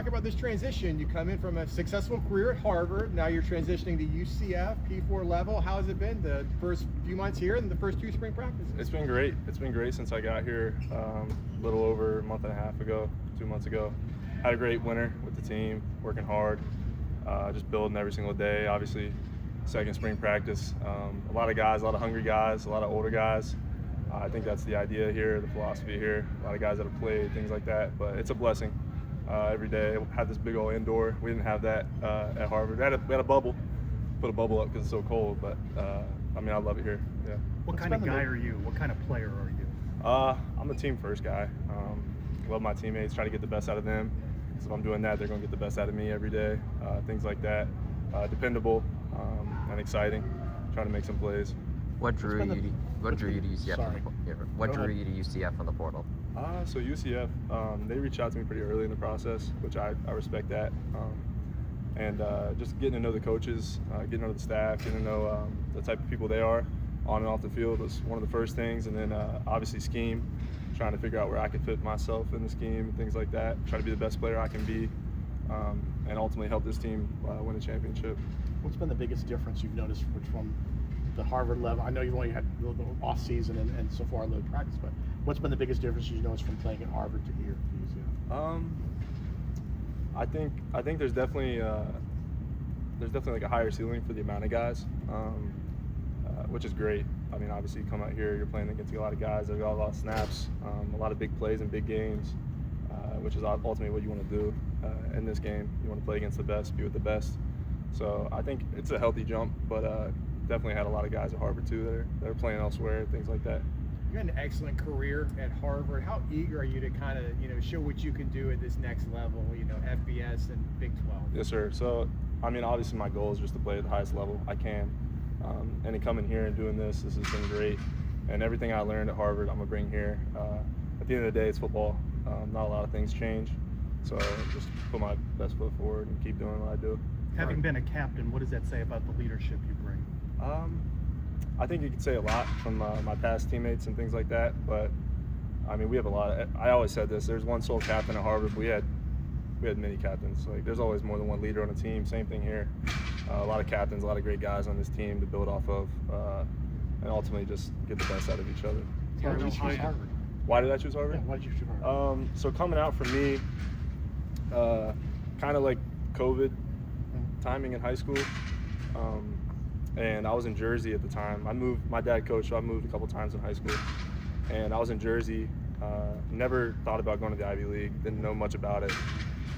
Talk about this transition. You come in from a successful career at Harvard. Now you're transitioning to UCF, P4 level. How has it been the first few months here and the first 2 spring practices? It's been great. It's been great since I got here a little over a month and a half ago, 2 months ago. Had a great winter with the team, working hard, just building every single day. Obviously, second spring practice. A lot of guys, a lot of hungry guys, a lot of older guys. I think that's the idea here, the philosophy here. A lot of guys that have played, things like that. But it's a blessing. Every day. Had this big old indoor. We didn't have that at Harvard. We had a bubble. Put a bubble up because it's so cold. But I mean, I love it here. Yeah. What kind of guy are you? What kind of player are you? I'm a team first guy. Love my teammates. Try to get the best out of them. So if I'm doing that, they're going to get the best out of me every day. Things like that. Dependable and exciting. Trying to make some plays. What drew you to UCF? What drew you to UCF on the portal? So UCF, they reached out to me pretty early in the process, which I respect that. And just getting to know the coaches, getting to know the staff, getting to know the type of people they are on and off the field was one of the first things. And then obviously scheme, trying to figure out where I could fit myself in the scheme and things like that. Try to be the best player I can be, and ultimately help this team win a championship. What's been the biggest difference you've noticed from the Harvard level? I know you've only had a little off season and so far a little practice, but what's been the biggest difference you've noticed from playing at Harvard to here? I think there's definitely like a higher ceiling for the amount of guys, which is great. I mean, obviously you come out here, you're playing against a lot of guys that got a lot of snaps, a lot of big plays and big games, which is ultimately what you want to do in this game. You want to play against the best, be with the best. So I think it's a healthy jump, but definitely had a lot of guys at Harvard too that are playing elsewhere, things like that. You had an excellent career at Harvard. How eager are you to kind of, show what you can do at this next level, FBS and Big 12? Yes, sir. So, I mean, obviously my goal is just to play at the highest level I can. And in coming here and doing this has been great. And everything I learned at Harvard, I'm going to bring here. At the end of the day, it's football. Not a lot of things change. So just put my best foot forward and keep doing what I do. Having been a captain, what does that say about the leadership you bring? I think you could say a lot from my past teammates and things like that, but I mean, we have a lot. I always said this: there's one sole captain at Harvard. We had many captains. Like, there's always more than one leader on a team. Same thing here. A lot of captains, a lot of great guys on this team to build off of, and ultimately just get the best out of each other. Why did you choose Harvard? Why did I choose Harvard? Yeah, why did you choose Harvard? So coming out for me, kind of like COVID timing in high school. And I was in Jersey at the time. My dad coached, so I moved a couple times in high school. And I was in Jersey, never thought about going to the Ivy League, didn't know much about it.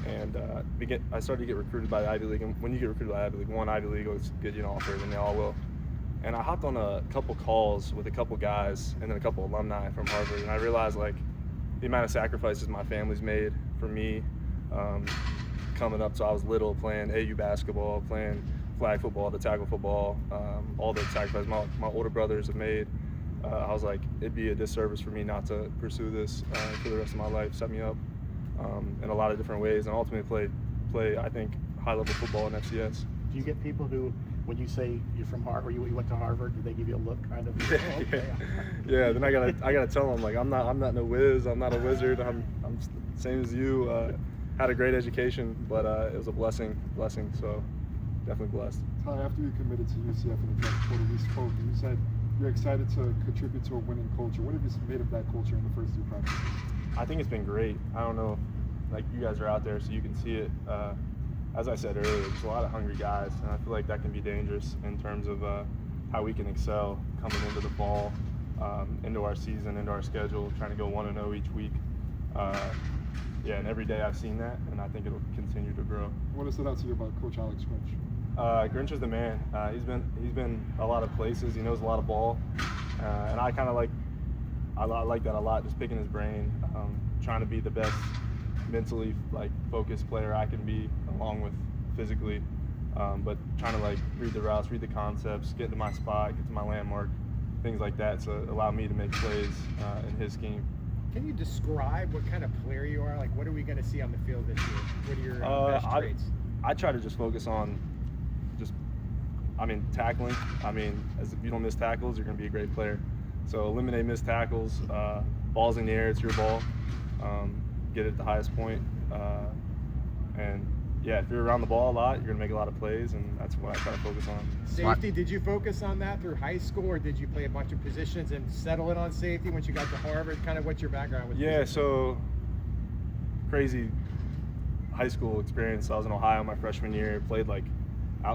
And I started to get recruited by the Ivy League. And when you get recruited by the Ivy League, one Ivy League will get you an offer, and they all will. And I hopped on a couple calls with a couple guys and then a couple alumni from Harvard. And I realized, like, the amount of sacrifices my family's made for me coming up. So I was little, playing AU basketball, playing flag football, the tackle football, all the sacrifices my older brothers have made. I was like, it'd be a disservice for me not to pursue this for the rest of my life, set me up in a lot of different ways, and ultimately play I think, high-level football in FCS. Do you get people who, when you say you're from Harvard, or you went to Harvard, do they give you a look kind of? Oh, okay. Yeah. Then I gotta tell them, like, I'm not no whiz, I'm not a wizard, I'm same as you. Had a great education, but it was a blessing. So. Definitely blessed. Ty, after you committed to UCF in the first quarter, we spoke, and you said you're excited to contribute to a winning culture. What have you made of that culture in the first 2 practices? I think it's been great. I don't know, like, you guys are out there, so you can see it. As I said earlier, there's a lot of hungry guys, and I feel like that can be dangerous in terms of how we can excel coming into the fall, into our season, into our schedule, trying to go 1-0 each week. Yeah, and every day I've seen that, and I think it'll continue to grow. What has stood out to you about Coach Alex Grinch? Grinch is the man. He's been a lot of places. He knows a lot of ball, and I kind of like that a lot. Just picking his brain, trying to be the best mentally focused player I can be, along with physically. But trying to read the routes, read the concepts, get to my spot, get to my landmark, things like that, to allow me to make plays in his scheme. Can you describe what kind of player you are? Like, what are we going to see on the field this year? What are your best traits? I try to just focus on tackling. If you don't miss tackles, you're going to be a great player. So eliminate missed tackles, balls in the air, it's your ball. Get it at the highest point. And yeah, if you're around the ball a lot, you're gonna make a lot of plays, and that's what I try to focus on. Safety, did you focus on that through high school, or did you play a bunch of positions and settle in on safety once you got to Harvard? Kind of what's your background with Yeah, positions? so crazy high school experience. I was in Ohio my freshman year, played like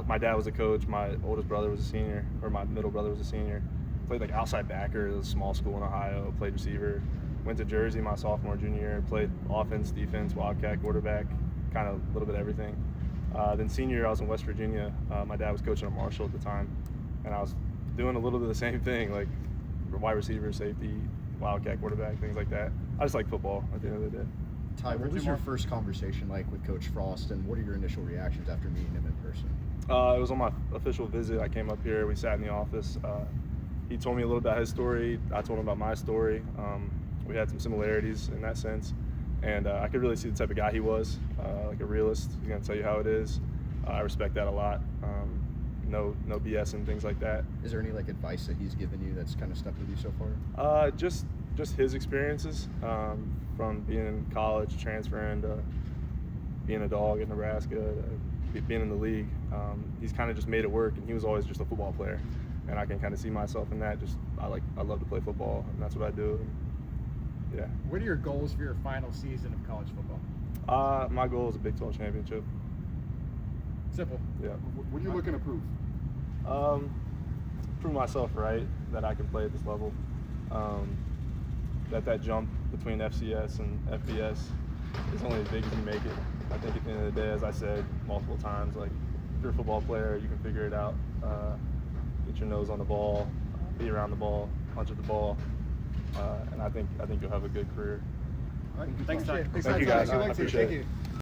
my dad was a coach, my oldest brother was a senior, or my middle brother was a senior. Played like outside backer, it was a small school in Ohio, played receiver. Went to Jersey my sophomore, junior year, played offense, defense, wildcat, quarterback, kind of a little bit of everything. Then senior year, I was in West Virginia. My dad was coaching at Marshall at the time, and I was doing a little bit of the same thing, like wide receiver, safety, wildcat, quarterback, things like that. I just like football at the end of the day. Ty, what was your first conversation like with Coach Frost, and what are your initial reactions after meeting him in person? It was on my official visit. I came up here. We sat in the office. He told me a little about his story. I told him about my story. We had some similarities in that sense, and I could really see the type of guy he was, like a realist. He's gonna tell you how it is. I respect that a lot. No BS and things like that. Is there any like advice that he's given you that's kind of stuck with you so far? Just his experiences from being in college, transferring to being a dog in Nebraska, being in the league. He's kind of just made it work, and he was always just a football player, and I can kind of see myself in that. I love to play football, and that's what I do. And, yeah. What are your goals for your final season of college football? My goal is a Big 12 championship. Simple. Yeah. What are you looking to prove? Prove myself right, that I can play at this level. That jump between FCS and FBS is only as big as you make it. I think at the end of the day, as I said multiple times, like if you're a football player, you can figure it out. Get your nose on the ball, be around the ball, punch at the ball, and I think you'll have a good career. All right. Thanks, Ty. Thank you, guys. Good luck I to you. appreciate Thank it. you.